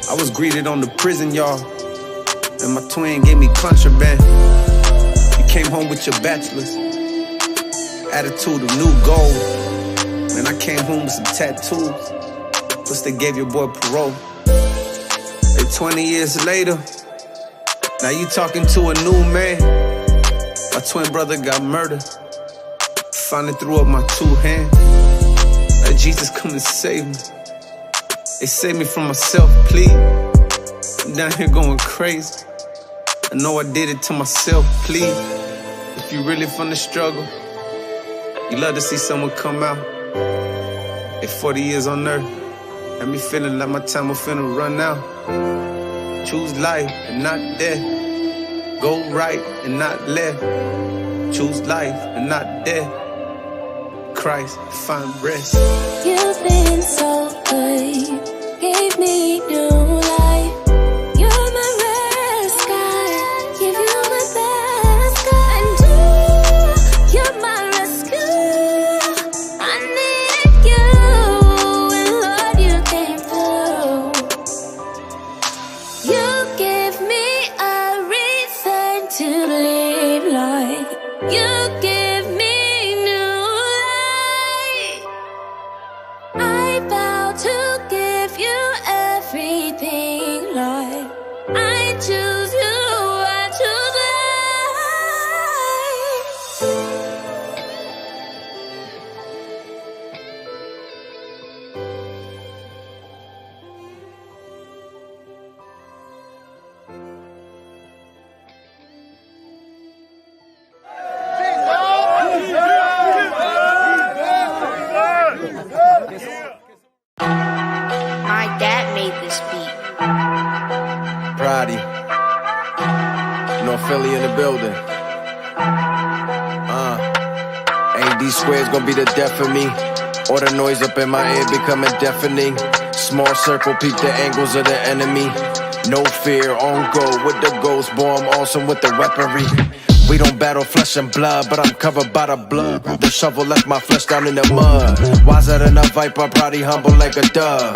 I was greeted on the prison yard. And my twin gave me contraband. You came home with your bachelor's. Attitude of new gold. And I came home with some tattoos. Plus they gave your boy parole. Hey, 20 years later, now you talking to a new man. My twin brother got murdered. Finally threw up my 2 hands. Let Jesus come and save me. They saved me from myself, please. I'm down here going crazy. I know I did it to myself, please. If you really from the struggle, you love to see someone come out. At 40 years on earth, had me feeling like my time was finna run out. Choose life and not death. Go right and not left. Choose life and not death. Christ, find rest. You've been so good, gave me new life. You're my rest, God. Give you my best, God. And you're my rescue. I needed you, and Lord, you came through. You give me a reason to live life. You give me new life. I vow to give you everything, Lord. I choose you, I choose My dad made this beat. Prodigy. North Philly in the building. AD square's gonna be the death of me. All the noise up in my ear becoming deafening. Small circle, peep the angles of the enemy. No fear, on go with the ghost boy, I'm awesome with the weaponry. We don't battle flesh and blood, but I'm covered by the blood. The shovel left my flesh down in the mud. Wiser than a viper, Prodigy humble like a dove.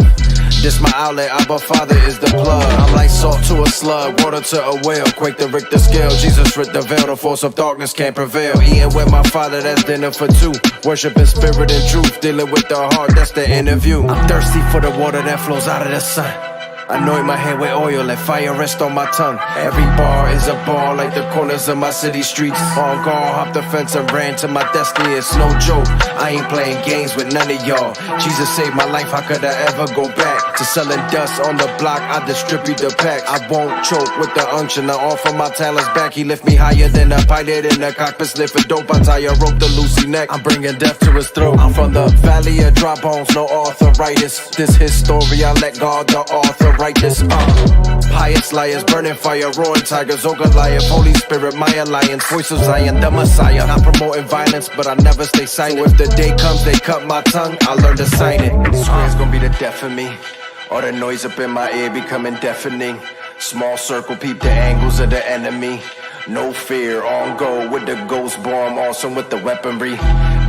This my outlet, Abba Father is the plug. I'm like salt to a slug, water to a whale. Quake the Richter scale, Jesus ripped the veil. The force of darkness can't prevail. Eating with my father, that's dinner for two. Worship in spirit and truth, dealing with the heart, that's the interview. I'm thirsty for the water that flows out of the sun. Anoint my head with oil, let fire rest on my tongue. Every bar is a bar like the corners of my city streets. On guard, hopped the fence and ran to my destiny. It's no joke, I ain't playing games with none of y'all. Jesus saved my life, how could I ever go back to selling dust on the block? I distribute the packs. I won't choke with the unction, I offer my talents back. He lift me higher than a pilot in the cockpit, sniffing dope. I tie a rope to Lucy neck, I'm bringing death to his throat. I'm from the valley of dry bones, no arthritis. This his story, I let God the author write this. Pious liars, burning fire, roaring tigers, oh Goliath, Holy Spirit, my alliance, voice of Zion, the Messiah. Not promoting violence, but I never stay silent. So if the day comes, they cut my tongue, I learn to sign it. Swear it's gonna be the death of me. All the noise up in my ear becoming deafening. Small circle, peep the angles of the enemy. No fear, on go with the ghost bomb, awesome with the weaponry.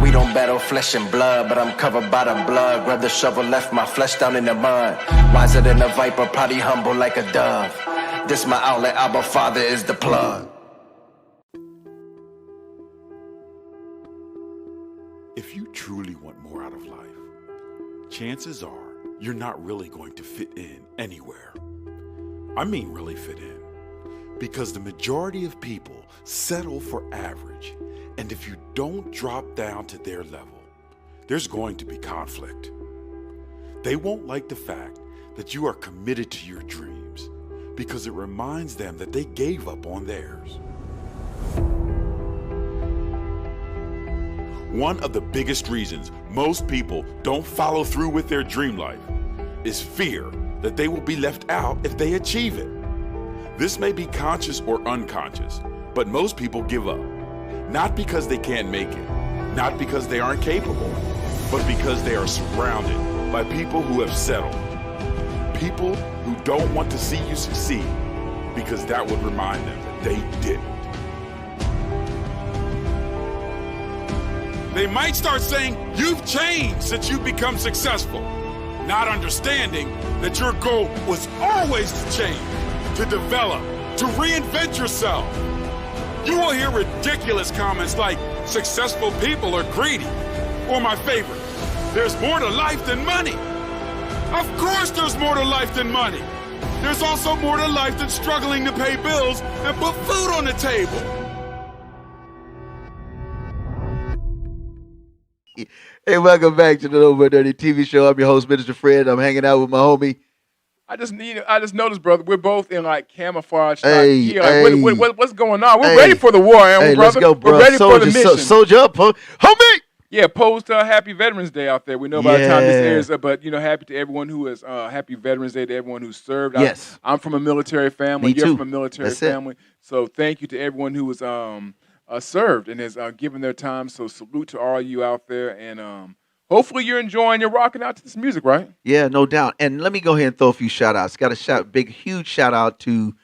We don't battle flesh and blood, but I'm covered by the blood. Grab the shovel, left my flesh down in the mud. Wiser than a viper, probably humble like a dove. This my outlet, Abba Father is the plug. If you truly want more out of life, chances are you're not really going to fit in anywhere. I mean really fit in. Because the majority of people settle for average, and if you don't drop down to their level, there's going to be conflict. They won't like the fact that you are committed to your dreams because it reminds them that they gave up on theirs. One of the biggest reasons most people don't follow through with their dream life is fear that they will be left out if they achieve it. This may be conscious or unconscious, but most people give up. Not because they can't make it, not because they aren't capable, but because they are surrounded by people who have settled. People who don't want to see you succeed because that would remind them that they didn't. They might start saying, "You've changed since you've become successful," not understanding that your goal was always to change, to develop, to reinvent yourself. You will hear ridiculous comments like, "Successful people are greedy," or my favorite, "There's more to life than money." Of course there's more to life than money. There's also more to life than struggling to pay bills and put food on the table. Hey, welcome back to the NoMoreDirty TV show. I'm your host, Minister Fred. I'm hanging out with my homie. I just noticed, brother, we're both in like camouflage. Hey, gear. Like, hey. what's going on? We're Hey. ready for the war, aren't we, Hey, brother? let's go, bro. We're ready for the mission. Soldier up, homie. Yeah, post Happy Veterans Day out there. We know by the time this Yeah. airs, but happy to everyone who is Happy Veterans Day to everyone who served. Yes. I'm from a military family. Me You're too. from a military That's it. family. So thank you to everyone who was served and has given their time. So salute to all you out there, and hopefully you're enjoying, you're rocking out to this music, right? Yeah, no doubt. And let me go ahead and throw a few shout outs. Got a huge shout out to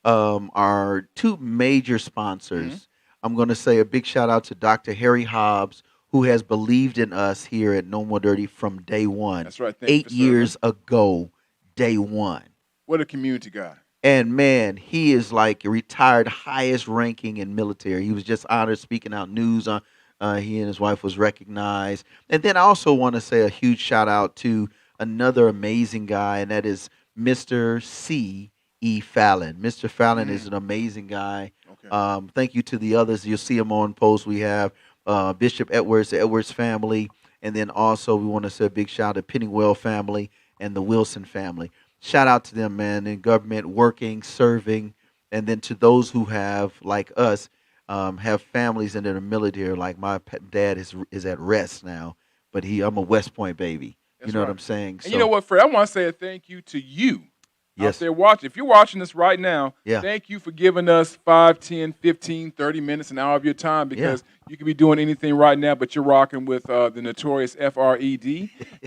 our two major sponsors. Mm-hmm. I'm going to say a big shout out to Dr. Harry Hobbs, who has believed in us here at No More Dirty from day one. That's right. Thank you 8 for years ago, day one. What a community guy. And man, he is like a retired highest ranking in military. He was just honored speaking out news on. He and his wife was recognized. And then I also want to say a huge shout out to another amazing guy, and that is Mr. C.E. Fallon. Mr. Fallon is an amazing guy. Okay. Thank you to the others. You'll see him on post. We have Bishop Edwards, the Edwards family, and then also we want to say a big shout out to Pennywell family and the Wilson family. Shout out to them, man, in government, working, serving, and then to those who have, like us, have families in the military. Like my dad is at rest now, but I'm a West Point baby. That's you know right. what I'm saying? And you know what, Fred? I want to say a thank you to you Yes. out there watching. If you're watching this right now, Yeah. thank you for giving us 5, 10, 15, 30 minutes, an hour of your time, because you could be doing anything right now, but you're rocking with the notorious Fred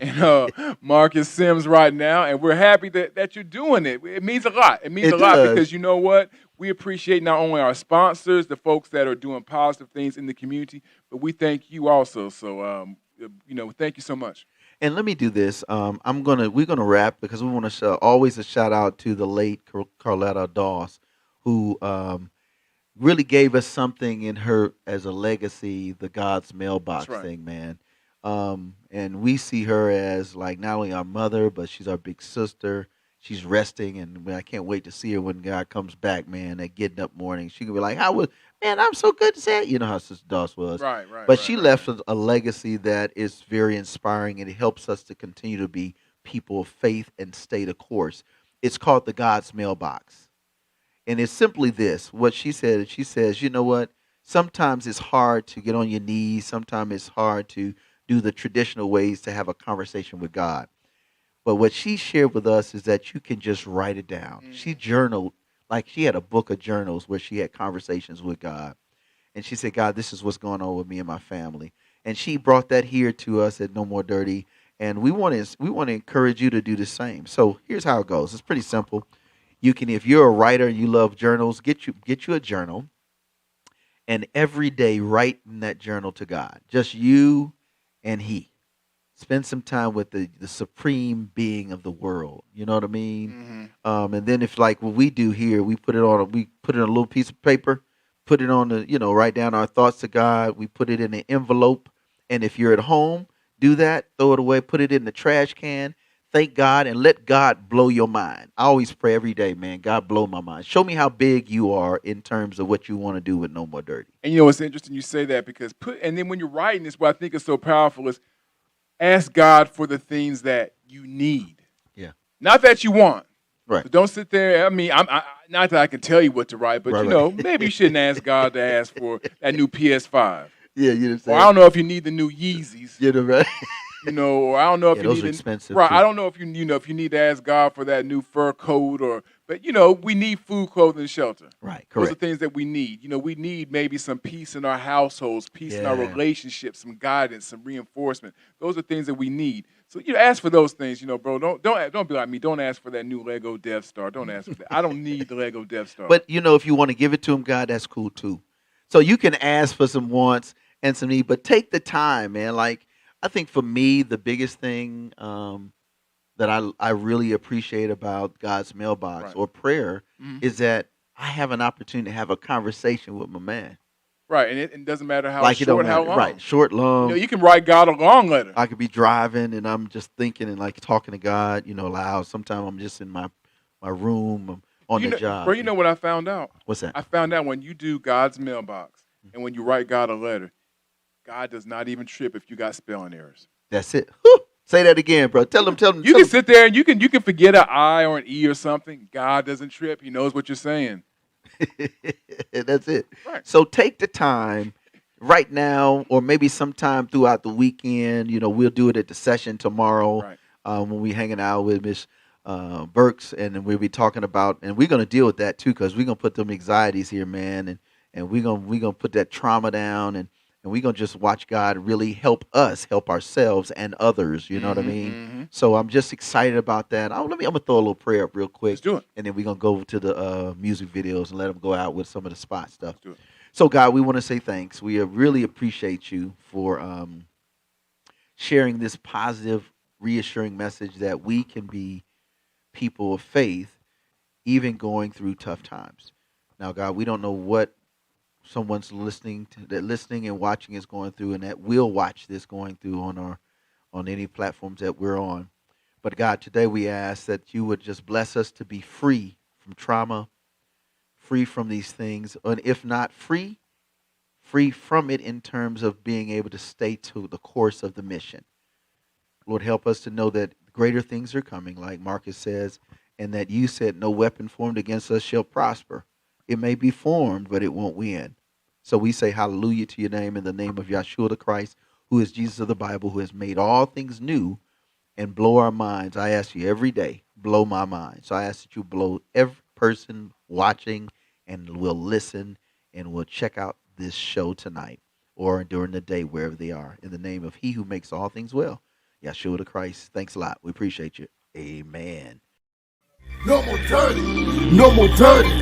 and Marcus Sims right now, and we're happy that you're doing it. It means a lot. It means a lot because you know what? We appreciate not only our sponsors, the folks that are doing positive things in the community, but we thank you also. So, thank you so much. And let me do this. We're gonna wrap because we want to always a shout out to the late Carletta Doss, who really gave us something in her as a legacy, the God's mailbox thing, man. And we see her as like not only our mother, but she's our big sister. She's resting, and I can't wait to see her when God comes back, man. At getting up morning, she can be like, "How was, man? I'm so good to see it." You know how Sister Doss was, Right. But she left a legacy that is very inspiring, and it helps us to continue to be people of faith and stay the course. It's called the God's mailbox. And it's simply this. What she said, she says, you know what? Sometimes it's hard to get on your knees. Sometimes it's hard to do the traditional ways to have a conversation with God. But what she shared with us is that you can just write it down. She journaled, like she had a book of journals where she had conversations with God. And she said, God, this is what's going on with me and my family. And she brought that here to us at No More Dirty. And we want to encourage you to do the same. So here's how it goes. It's pretty simple. You can, if you're a writer and you love journals, get you a journal, and every day write in that journal to God, just you and He. Spend some time with the supreme being of the world. You know what I mean? And then if like what we do here, we put it on a little piece of paper, put it on write down our thoughts to God. We put it in an envelope, and if you're at home, do that. Throw it away. Put it in the trash can. Thank God and let God blow your mind. I always pray every day, man, God blow my mind. Show me how big you are in terms of what you want to do with No More Dirty. And you know, it's interesting you say that because and then when you're writing this, what I think is so powerful is ask God for the things that you need. Yeah. Not that you want. Right. So don't sit there. I mean, I not that I can tell you what to write, but maybe you shouldn't ask God to ask for that new PS5. Yeah, you know what I'm saying? Or I don't know if you need the new Yeezys. You know, right? Or I don't know if you those need are expensive. Right. Too. I don't know if you if you need to ask God for that new fur coat but we need food, clothing, and shelter. Right. Correct. Those are things that we need. We need maybe some peace in our households, peace in our relationships, some guidance, some reinforcement. Those are things that we need. So ask for those things, bro. Don't be like me. Don't ask for that new Lego Death Star. Don't ask for that. I don't need the Lego Death Star. But if you want to give it to him, God, that's cool too. So you can ask for some wants and some need, but take the time, man. Like I think for me, the biggest thing that I really appreciate about God's mailbox or prayer is that I have an opportunity to have a conversation with my man. Right, and it doesn't matter how like short, how long. Right, short, long. You can write God a long letter. I could be driving and I'm just thinking and like talking to God, loud. Sometimes I'm just in my room, I'm on the job. Bro, you know what I found out? What's that? I found out when you do God's mailbox and when you write God a letter, God does not even trip if you got spelling errors. That's it. Whew. Say that again, bro. Tell them. You can sit there and you can forget an I or an E or something. God doesn't trip. He knows what you're saying. That's it. Right. So take the time right now, or maybe sometime throughout the weekend. We'll do it at the session tomorrow when we hanging out with Miss Burks, and then we'll be talking about, and we're gonna deal with that too, because we're gonna put them anxieties here, man, and we're gonna put that trauma down, and we're going to just watch God really help us, help ourselves and others. You know what I mean? Mm-hmm. So I'm just excited about that. I'm going to throw a little prayer up real quick. Let's do it. And then we're going to go to the music videos and let them go out with some of the spot stuff. Let's do it. So, God, we want to say thanks. We really appreciate you for sharing this positive, reassuring message that we can be people of faith, even going through tough times. Now, God, we don't know what someone's listening and watching is going through, and that will watch this going through on any platforms that we're on. But God, today we ask that you would just bless us to be free from trauma, free from these things, and if not free from it in terms of being able to stay to the course of the mission. Lord, help us to know that greater things are coming, like Marcus says, and that you said no weapon formed against us shall prosper. It may be formed, but it won't win. So we say hallelujah to your name in the name of Yeshua the Christ, who is Jesus of the Bible, who has made all things new and blow our minds. I ask you every day, blow my mind. So I ask that you blow every person watching and will listen and will check out this show tonight or during the day, wherever they are. In the name of he who makes all things well, Yeshua the Christ. Thanks a lot. We appreciate you. Amen. No more dirty. No more dirty.